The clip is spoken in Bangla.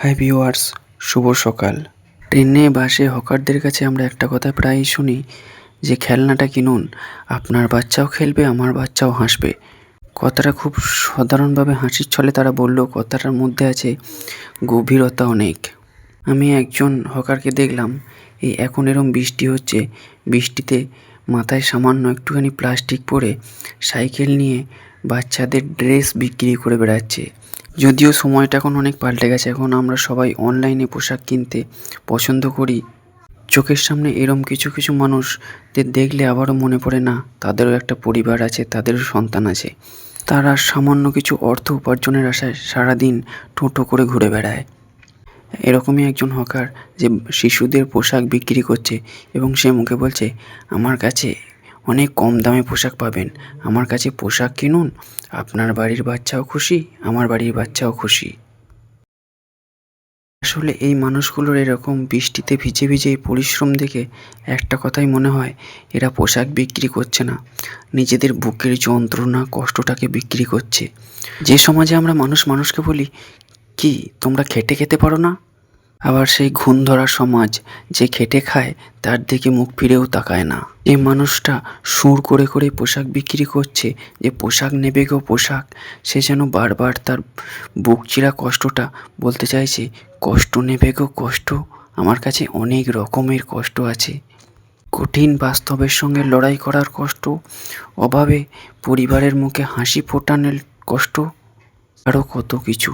হাই ভিউয়ার্স, শুভ সকাল। ট্রেনে বাসে হকারদের কাছে আমরা একটা কথা প্রায়ই শুনি যে খেলনাটা কিনুন, আপনার বাচ্চাও খেলবে, আমার বাচ্চাও হাসবে। কথাটা খুব সাধারণভাবে হাসির ছলে তারা বললেও কথাটার মধ্যে আছে গভীরতা অনেক। আমি একজন হকারকে দেখলাম, এখন এরম বৃষ্টি হচ্ছে, বৃষ্টিতে মাথায় সামান্য একটুখানি প্লাস্টিক পরে সাইকেল নিয়ে বাচ্চাদের ড্রেস বিক্রি করে বেড়াচ্ছে। যদিও সময়টা এখন অনেক পাল্টে গেছে, এখন আমরা সবাই অনলাইনে পোশাক কিনতে পছন্দ করি। চোখের সামনে এরম কিছু কিছু মানুষদের দেখলে আবারও মনে পড়ে, না তাদেরও একটা পরিবার আছে, তাদেরও সন্তান আছে। তারা সামান্য কিছু অর্থ উপার্জনের আশায় সারাদিন টোটো করে ঘুরে বেড়ায়। এরকমই একজন হকার যে শিশুদের পোশাক বিক্রি করছে এবং সে মুখে বলছে, আমার কাছে অনেক কম দামে পোশাক পাবেন, আমার কাছে পোশাক কিনুন, আপনার বাড়ির বাচ্চাও খুশি, আমার বাড়ির বাচ্চাও খুশি। আসলে এই মানুষগুলোর এরকম বৃষ্টিতে ভিজে ভিজে পরিশ্রম দেখে একটা কথাই মনে হয়, এরা পোশাক বিক্রি করছে না, নিজেদের বুকের যন্ত্রণা কষ্টটাকে বিক্রি করছে। যে সমাজে আমরা মানুষ মানুষকে বলি, কি তোমরা খেটে খেতে পারো না, আবার সেই ঘুণ ধরা সমাজ যে খেটে খায় তার দিকে মুখ ফিরেও তাকায় না। এই মানুষটা সুর করে করে পোশাক বিক্রি করছে, যে পোশাক নেবে গো পোশাক, সে যেন বারবার তার বুক চিরা কষ্টটা বলতে চাইছে, কষ্ট নেবে গো কষ্ট, আমার কাছে অনেক রকমের কষ্ট আছে। কঠিন বাস্তবের সঙ্গে লড়াই করার কষ্ট, অভাবে পরিবারের মুখে হাসি ফোটানোর কষ্ট, আরও কত কিছু।